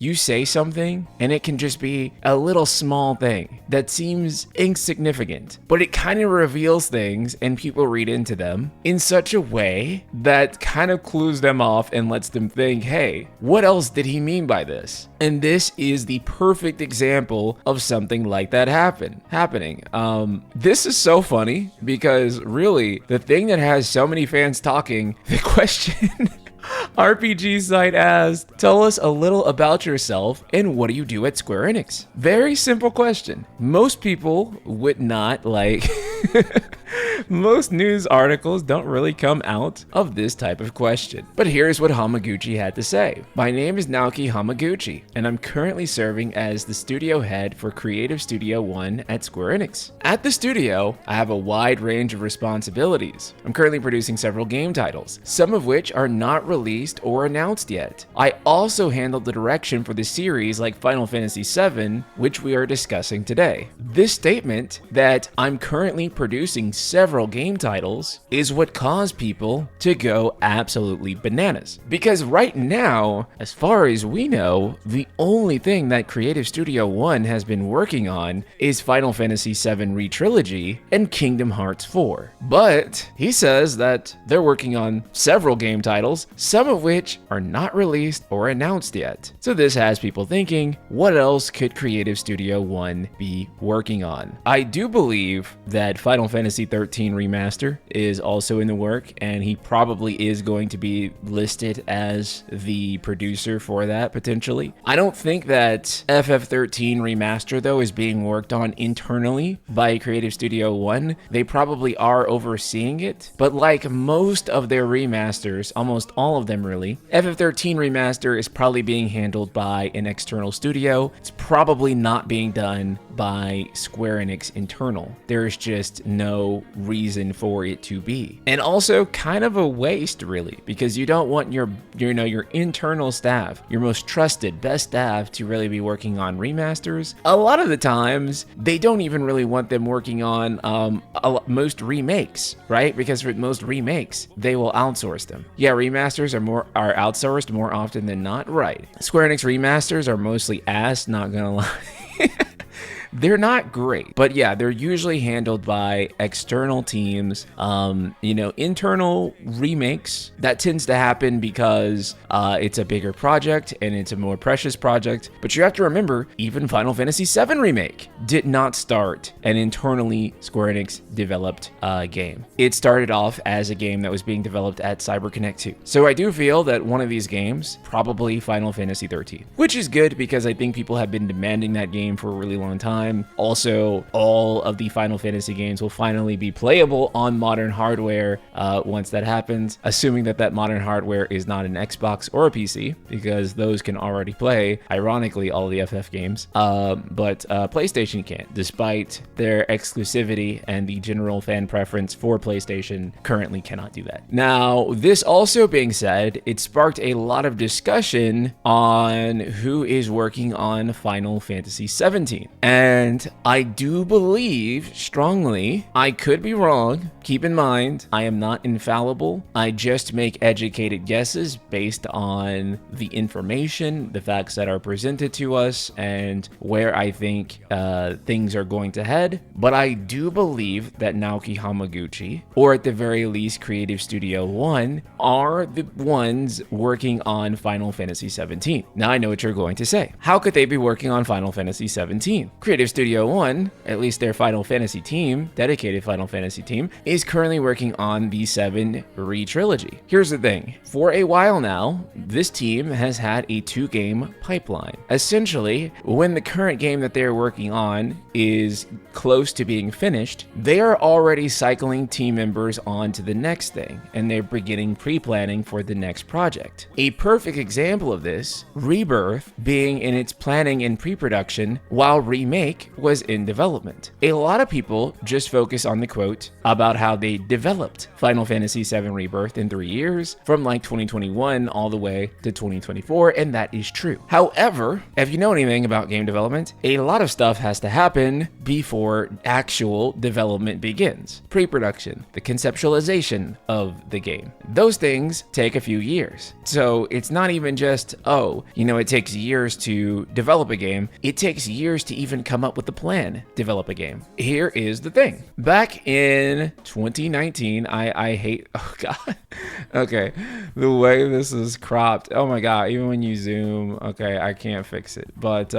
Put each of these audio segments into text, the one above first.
You say something, and it can just be a little small thing that seems insignificant, but it kind of reveals things and people read into them in such a way that kind of clues them off and lets them think, hey, what else did he mean by this? And this is the perfect example of something like that happening. This is so funny because really the thing that has so many fans talking, the question RPG site asked, tell us a little about yourself and what do you do at Square Enix? Very simple question. Most people would not like... Most news articles don't really come out of this type of question. But here's what Hamaguchi had to say. My name is Naoki Hamaguchi, and I'm currently serving as the studio head for Creative Studio 1 at Square Enix. At the studio, I have a wide range of responsibilities. I'm currently producing several game titles, some of which are not released or announced yet. I also handle the direction for the series like Final Fantasy VII, which we are discussing today. This statement that I'm currently producing several game titles is what caused people to go absolutely bananas. Because right now, as far as we know, the only thing that Creative Studio 1 has been working on is Final Fantasy VII Retrilogy and Kingdom Hearts 4. But he says that they're working on several game titles, some of which are not released or announced yet. So this has people thinking, what else could Creative Studio 1 be working on? I do believe that Final Fantasy XIII Remaster is also in the work, and he probably is going to be listed as the producer for that potentially. I don't think that FF13 Remaster though is being worked on internally by Creative Studio 1. They probably are overseeing it, but like most of their remasters, almost all of them really, FF13 Remaster is probably being handled by an external studio. It's probably not being done by Square Enix internal. There's just no reason for it to be. And also kind of a waste really, because you don't want your internal staff, your most trusted, best staff to really be working on remasters. A lot of the times, they don't even really want them working on most remakes, right? Because for most remakes, they will outsource them. Yeah, remasters are outsourced more often than not, right? Square Enix remasters are mostly ass, not gonna lie. They're not great, but yeah, they're usually handled by external teams. Internal remakes, that tends to happen because it's a bigger project and it's a more precious project. But you have to remember, even Final Fantasy VII Remake did not start an internally Square Enix developed game. It started off as a game that was being developed at CyberConnect 2. So I do feel that one of these games, probably Final Fantasy XIII, which is good because I think people have been demanding that game for a really long time. Also, all of the Final Fantasy games will finally be playable on modern hardware once that happens, assuming that modern hardware is not an Xbox or a PC, because those can already play, ironically, all the FF games. But PlayStation can't, despite their exclusivity and the general fan preference for PlayStation currently cannot do that. Now, this also being said, it sparked a lot of discussion on who is working on Final Fantasy XVII. And I do believe strongly, I could be wrong, keep in mind, I am not infallible. I just make educated guesses based on the information, the facts that are presented to us, and where I think things are going to head. But I do believe that Naoki Hamaguchi, or at the very least Creative Studio 1, are the ones working on Final Fantasy XVII. Now I know what you're going to say. How could they be working on Final Fantasy XVII? Creative Studio 1, at least their Final Fantasy team, dedicated Final Fantasy team, is currently working on the 7 Retrilogy. Here's the thing. For a while now, this team has had a 2-game pipeline. Essentially, when the current game that they're working on is close to being finished, they are already cycling team members on to the next thing, and they're beginning pre-planning for the next project. A perfect example of this, Rebirth, being in its planning and pre-production, while Remake Remake was in development. A lot of people just focus on the quote about how they developed Final Fantasy VII Rebirth in 3 years, from like 2021 all the way to 2024, and that is true. However, if you know anything about game development, a lot of stuff has to happen before actual development begins. Pre-production, the conceptualization of the game. Those things take a few years. So it's not even just, oh, it takes years to develop a game. It takes years to even come up with a plan, develop a game. Here is the thing. Back in 2019, I hate, oh God. Okay, the way this is cropped, oh my God, even when you zoom, okay, I can't fix it. But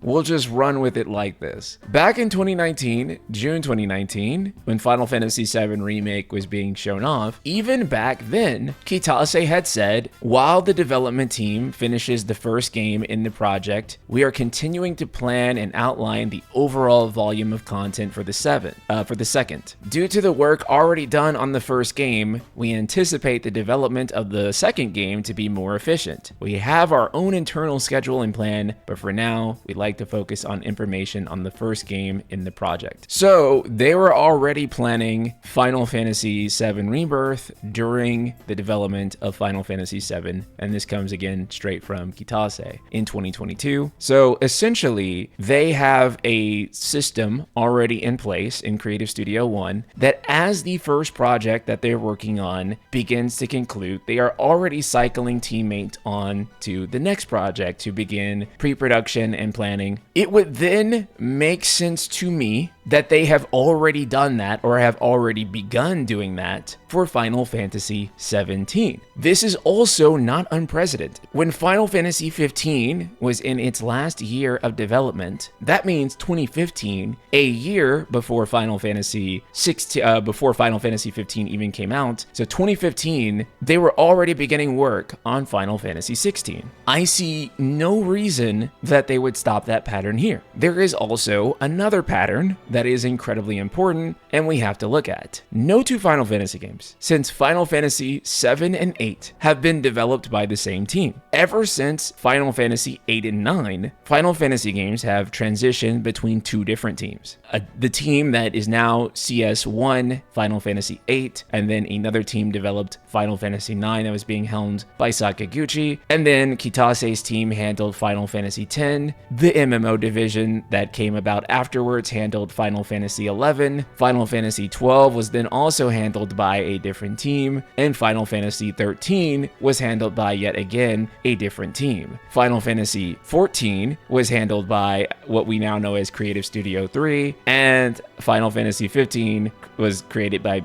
we'll just run with it like this. Back in 2019, June 2019, when Final Fantasy VII Remake was being shown off, even back then, Kitase had said, while the development team finishes the first game in the project, we are continuing to plan and outline the overall volume of content for the second. Due to the work already done on the first game, we anticipate the development of the second game to be more efficient. We have our own internal schedule and plan, but for now, we'd like to focus on information on the first game in the project. So they were already planning Final Fantasy VII Rebirth during the development of Final Fantasy VII, and this comes again straight from Kitase in 2022. So essentially, they have a system already in place in Creative Studio 1 that as the first project that they're working on begins to conclude, they are already cycling teammates on to the next project to begin pre-production and planning. It would then make sense to me that they have already done that or have already begun doing that for Final Fantasy XVII. This is also not unprecedented. When Final Fantasy XV was in its last year of development, that means 2015, a year before Final Fantasy XV even came out. So 2015, they were already beginning work on Final Fantasy XVI. I see no reason that they would stop that pattern here. There is also another pattern that is incredibly important and we have to look at. No two Final Fantasy games since Final Fantasy VII and VIII have been developed by the same team. Ever since Final Fantasy VIII and IX, Final Fantasy games have transitioned between two different teams. The team that is now CS1, Final Fantasy VIII, and then another team developed Final Fantasy IX that was being helmed by Sakaguchi, and then Kitase's team handled Final Fantasy X. The MMO division that came about afterwards handled Final Fantasy XI. Final Fantasy XII was then also handled by a different team, and Final Fantasy XIII was handled by yet again a different team. Final Fantasy XIV was handled by what we now know as Creative Studio 3, and Final Fantasy XV was created by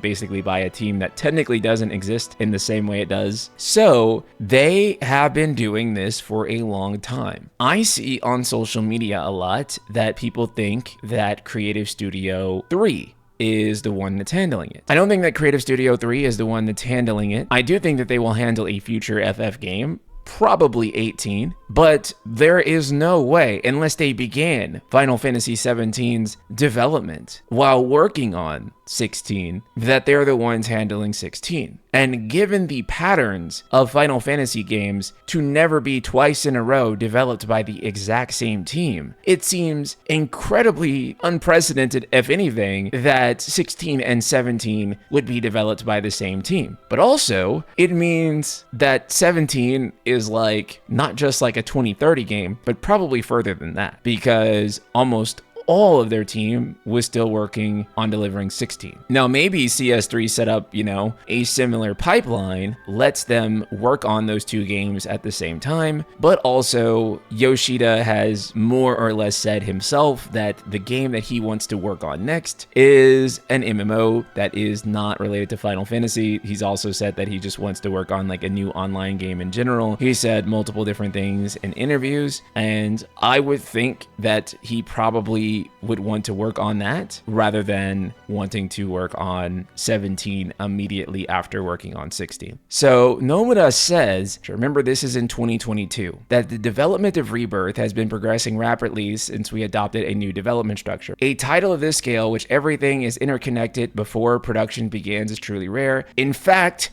a team that technically doesn't exist in the same way it does. So they have been doing this for a long time. I see on social media a lot that people think that Creative Studio 3 is the one that's handling it. I don't think that Creative Studio 3 is the one that's handling it. I do think that they will handle a future FF game, probably 18, but there is no way, unless they began Final Fantasy XVII's development while working on 16, that they're the ones handling 16. And given the patterns of Final Fantasy games to never be twice in a row developed by the exact same team, it seems incredibly unprecedented, if anything, that 16 and 17 would be developed by the same team. But also, it means that 17 is not just like a 2030 game, but probably further than that, because almost all of their team was still working on delivering 16. Now, maybe CS3 set up, a similar pipeline, lets them work on those two games at the same time, but also Yoshida has more or less said himself that the game that he wants to work on next is an MMO that is not related to Final Fantasy. He's also said that he just wants to work on a new online game in general. He said multiple different things in interviews, and I would think that he probably would want to work on that rather than wanting to work on 17 immediately after working on 16. So Nomura says, remember this is in 2022, that the development of Rebirth has been progressing rapidly since we adopted a new development structure. A title of this scale, which everything is interconnected before production begins, is truly rare. In fact,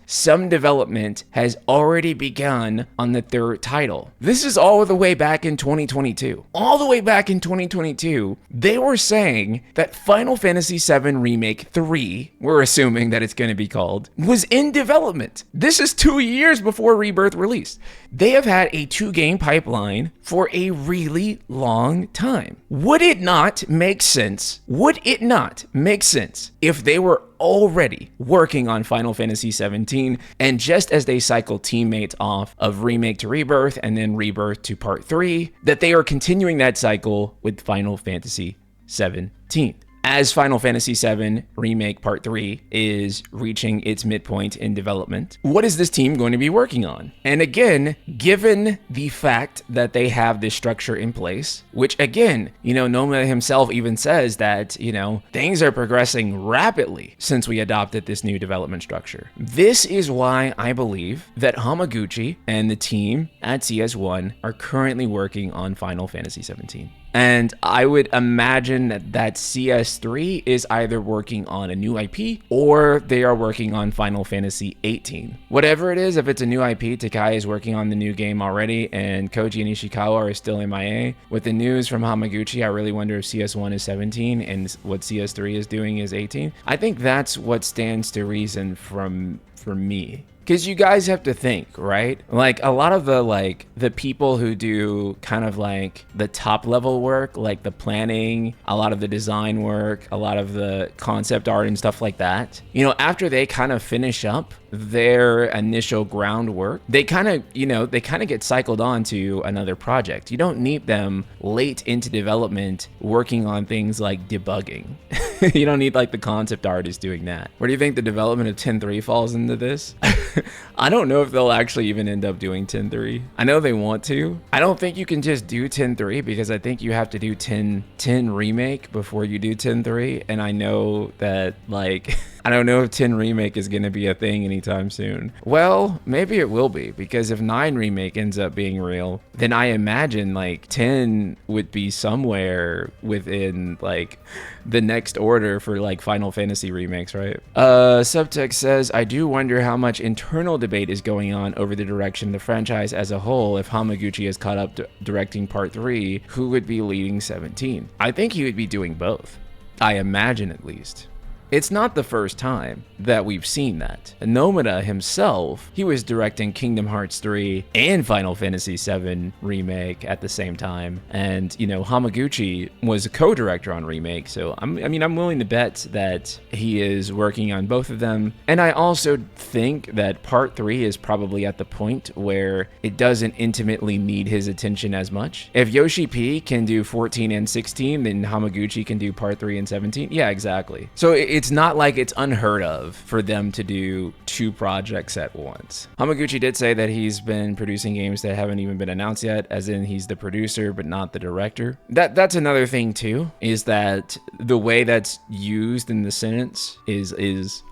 some development has already begun on the third title. This is all the way back in 2022. All the way back in 2022. 2022, they were saying that Final Fantasy VII Remake 3, we're assuming that it's going to be called, was in development. This is 2 years before Rebirth released. They have had a 2-game pipeline for a really long time. Would it not make sense? Would it not make sense if they were already working on Final Fantasy XVII, and just as they cycle teammates off of Remake to Rebirth and then Rebirth to Part 3, that they are continuing that cycle with Final Fantasy XVII? As Final Fantasy VII Remake Part 3 is reaching its midpoint in development, what is this team going to be working on? And again, given the fact that they have this structure in place, which again, Nomura himself even says that, things are progressing rapidly since we adopted this new development structure. This is why I believe that Hamaguchi and the team at CS1 are currently working on Final Fantasy XVII. And I would imagine that CS3 is either working on a new IP or they are working on Final Fantasy XVIII. Whatever it is, if it's a new IP, Takai is working on the new game already and Koji and Ishikawa are still MIA. With the news from Hamaguchi, I really wonder if CS1 is 17 and what CS3 is doing is 18. I think that's what stands to reason for me. Because you guys have to think, right? Like a lot of the people who do kind of like the top level work, like the planning, a lot of the design work, a lot of the concept art and stuff like that, after they kind of finish up their initial groundwork, they kind of get cycled on to another project. You don't need them late into development working on things like debugging. You don't need like the concept artist doing that. Where do you think the development of 10.3 falls into this? I don't know if they'll actually even end up doing 10.3. I know they want to. I don't think you can just do 10.3 because I think you have to do 10 Remake before you do 10.3. And I know that I don't know if 10 Remake is going to be a thing anytime soon. Well, maybe it will be, because if 9 Remake ends up being real, then I imagine 10 would be somewhere within the next order for Final Fantasy remakes, right? Subtext says, I do wonder how much internal debate is going on over the direction of the franchise as a whole. If Hamaguchi is caught up directing Part 3, who would be leading 17? I think he would be doing both. I imagine, at least. It's not the first time that we've seen that. Nomura himself, he was directing Kingdom Hearts 3 and Final Fantasy VII Remake at the same time. And, Hamaguchi was a co-director on Remake, so I'm willing to bet that he is working on both of them. And I also think that Part 3 is probably at the point where it doesn't intimately need his attention as much. If Yoshi P can do 14 and 16, then Hamaguchi can do Part 3 and 17. Yeah, exactly. So it's not like it's unheard of for them to do 2 projects at once. Hamaguchi did say that he's been producing games that haven't even been announced yet, as in he's the producer but not the director. That's another thing too, is that the way that's used in the sentence is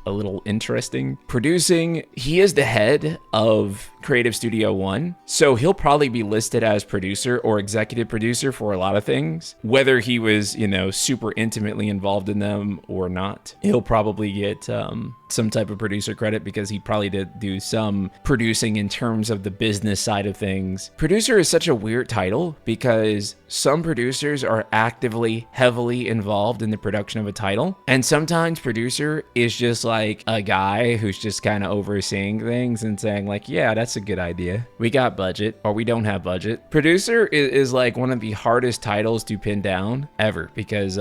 a little interesting. Producing, he is the head of Creative Studio 1, so he'll probably be listed as producer or executive producer for a lot of things, whether he was, super intimately involved in them or not. He'll probably get some type of producer credit because he probably did do some producing in terms of the business side of things. Producer is such a weird title because some producers are actively, heavily involved in the production of a title, and sometimes producer is just like a guy who's just kind of overseeing things and saying yeah, that's a good idea. We got budget, or we don't have budget. Producer is one of the hardest titles to pin down ever because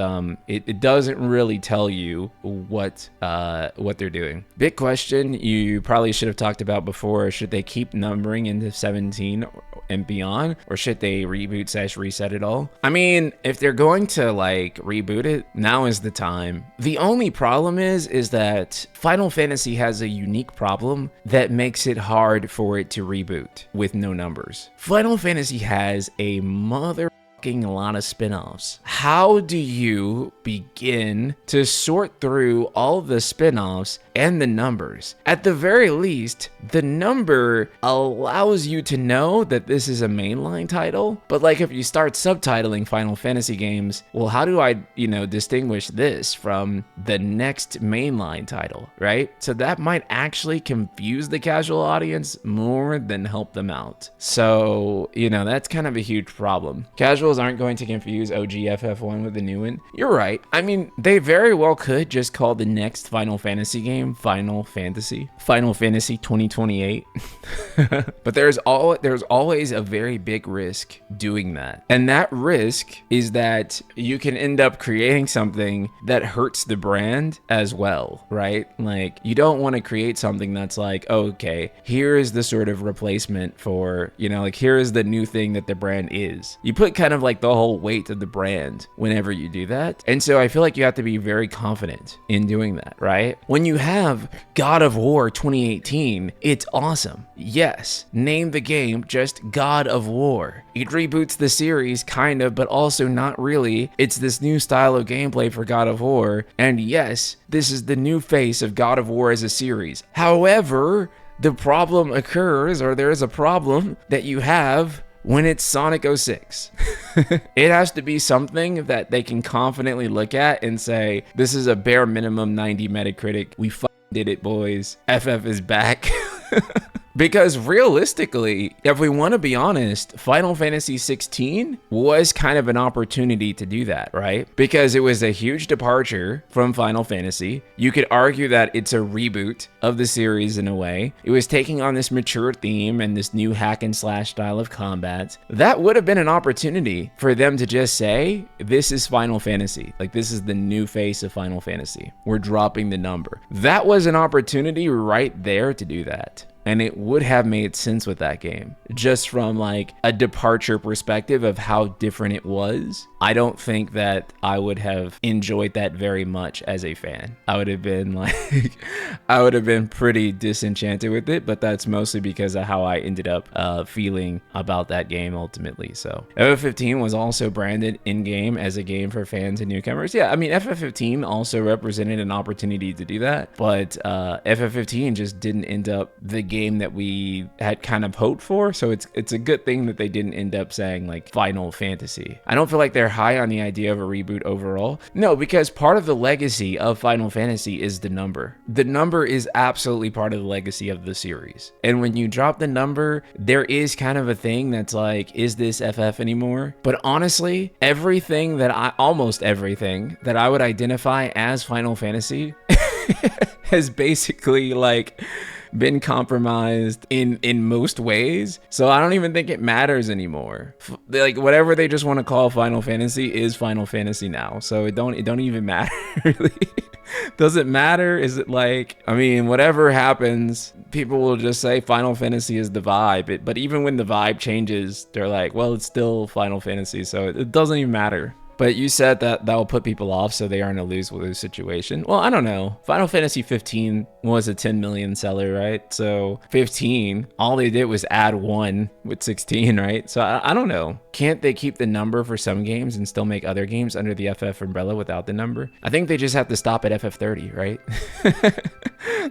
it doesn't really tell you what they're doing. Big question you probably should have talked about before: should they keep numbering into 17 and beyond, or should they reboot/reset it all? I mean, if they're going to reboot it, now is the time. The only problem is that Final Fantasy has a unique problem that makes it hard for it to reboot with no numbers. Final Fantasy has a lot of spin-offs. How do you begin to sort through all the spin-offs and the numbers? At the very least, the number allows you to know that this is a mainline title, but if you start subtitling Final Fantasy games, well, how do I, distinguish this from the next mainline title, right? So that might actually confuse the casual audience more than help them out. So, that's kind of a huge problem. Casual individuals aren't going to confuse OG FF1 with the new one. You're right. I mean, they very well could just call the next Final Fantasy game Final Fantasy 2028. But there's always a very big risk doing that. And that risk is that you can end up creating something that hurts the brand as well, right? Like, you don't want to create something that's like, oh, okay, here is the sort of replacement for, you know, like, here is the new thing that the brand is. You put kind of like the whole weight of the brand whenever you do that. And so I feel like you have to be very confident in doing that, right? When you have God of War 2018, it's awesome. Yes, name the game just God of War. It reboots the series, kind of, but also not really. It's this new style of gameplay for God of War. And yes, this is the new face of God of War as a series. However, the problem occurs, or there is a problem that you have when it's Sonic 06. It has to be something that they can confidently look at and say, this is a bare minimum 90 Metacritic. We did it, boys. FF is back. Because realistically, if we want to be honest, Final Fantasy XVI was kind of an opportunity to do that, right? Because it was a huge departure from Final Fantasy. You could argue that it's a reboot of the series in a way. It was taking on this mature theme and this new hack and slash style of combat. That would have been an opportunity for them to just say, this is Final Fantasy. Like, this is the new face of Final Fantasy. We're dropping the number. That was an opportunity right there to do that. And it would have made sense with that game, just from like a departure perspective of how different it was. I don't think that I would have enjoyed that very much as a fan. I would have been like, I would have been pretty disenchanted with it, but that's mostly because of how I ended up feeling about that game ultimately. So FF15 was also branded in-game as a game for fans and newcomers. Yeah, I mean, FF15 also represented an opportunity to do that, but FF15 just didn't end up the game that we had kind of hoped for. So it's a good thing that they didn't end up saying like Final Fantasy. I don't feel like they're high on the idea of a reboot overall. No, because part of the legacy of Final Fantasy is the number. The number is absolutely part of the legacy of the series. And when you drop the number, there is kind of a thing that's like, is this FF anymore? But honestly, almost everything that I would identify as Final Fantasy has basically like been compromised in most ways. So I don't even think it matters anymore. Like, whatever they just want to call Final Fantasy is Final Fantasy now. So it don't even matter really. Does it matter? Is it like, I mean, whatever happens, people will just say Final Fantasy is the vibe. But even when the vibe changes, they're like, well, it's still Final Fantasy. So it doesn't even matter. But you said that will put people off, so they are in a lose-lose situation. Well, I don't know. Final Fantasy 15 was a 10 million seller, right? So 15, all they did was add 1 with 16, right? So I don't know. Can't they keep the number for some games and still make other games under the FF umbrella without the number? I think they just have to stop at FF30, right?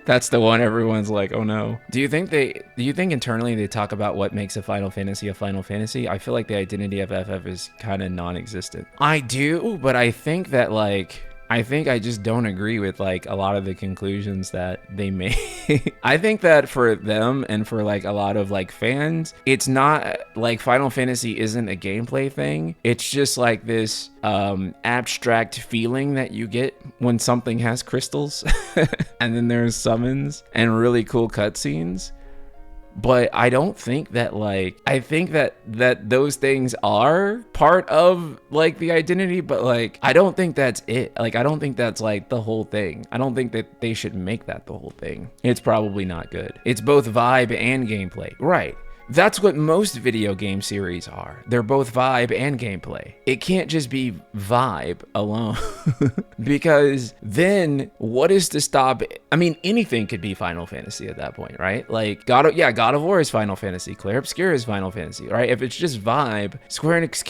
That's the one everyone's like, oh no. Do you think internally they talk about what makes a Final Fantasy a Final Fantasy? I feel like the identity of FF is kind of non-existent. I do, but I think that like, I just don't agree with like a lot of the conclusions that they make. I think that for them and for like a lot of like fans, it's not like Final Fantasy isn't a gameplay thing. It's just like this abstract feeling that you get when something has crystals and then there's summons and really cool cutscenes. But I don't think that like, I think that those things are part of like the identity, but like, I don't think that's it. Like, I don't think that's like the whole thing. I don't think that they should make that the whole thing. It's probably not good. It's both vibe and gameplay. Right. That's what most video game series are. They're both vibe and gameplay. It can't just be vibe alone. Because then what is to stop it? I mean, anything could be Final Fantasy at that point, right? Like God of War is Final Fantasy. Clair Obscur is Final Fantasy, right? If it's just vibe, Square Enix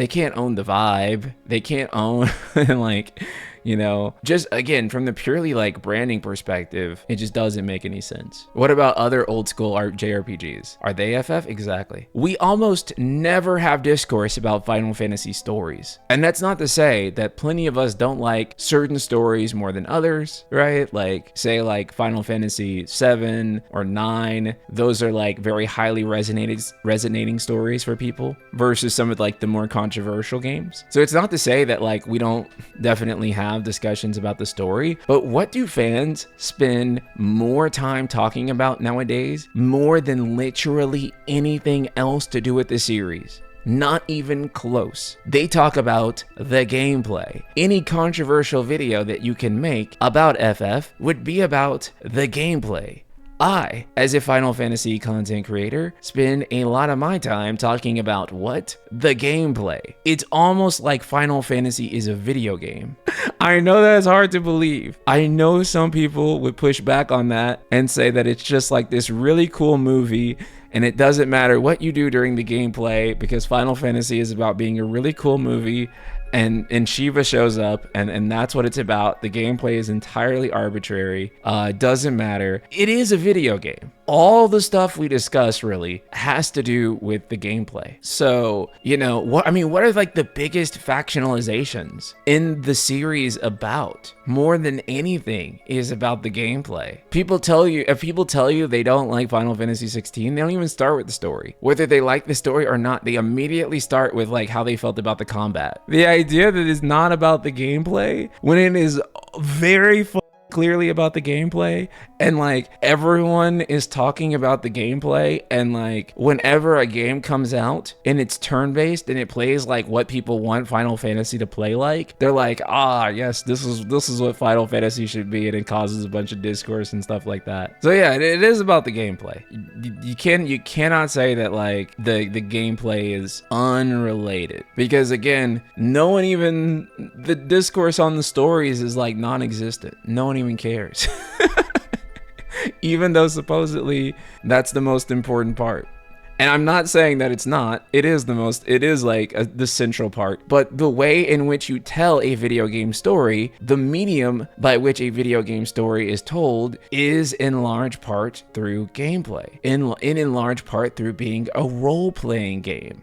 can't own the vibe. They can't own like, You know, just again, from the purely like branding perspective, it just doesn't make any sense. What about other old school JRPGs? Are they FF? Exactly. We almost never have discourse about Final Fantasy stories. And that's not to say that plenty of us don't like certain stories more than others, right? Like, say, like Final Fantasy VII or 9, those are like very highly resonating stories for people versus some of like the more controversial games. So it's not to say that like we don't definitely have discussions about the story, but what do fans spend more time talking about nowadays more than literally anything else to do with the series? Not even close. They talk about the gameplay. Any controversial video that you can make about FF would be about the gameplay. I, as a Final Fantasy content creator, spend a lot of my time talking about what? The gameplay. It's almost like Final Fantasy is a video game. I know that's hard to believe. I know some people would push back on that and say that it's just like this really cool movie and it doesn't matter what you do during the gameplay because Final Fantasy is about being a really cool movie and Shiva shows up and that's what it's about. The gameplay is entirely arbitrary. It doesn't matter. It is a video game. All the stuff we discuss really has to do with the gameplay. So, you know, what are like the biggest factionalizations in the series about? More than anything is about the gameplay. If people tell you they don't like Final Fantasy 16, they don't even start with the story. Whether they like the story or not, they immediately start with like how they felt about the combat. The idea that it's not about the gameplay when it is very clearly about the gameplay, and like everyone is talking about the gameplay, and like whenever a game comes out and it's turn-based and it plays like what people want Final Fantasy to play like, they're like, yes, this is what Final Fantasy should be, and it causes a bunch of discourse and stuff like that. So yeah, it is about the gameplay. You cannot say that like the gameplay is unrelated, because again, the discourse on the stories is like non-existent. No one even cares. Even though supposedly that's the most important part. And I'm not saying that it's not. It is the central part. But the way in which you tell a video game story, the medium by which a video game story is told, is in large part through gameplay. In large part through being a role-playing game.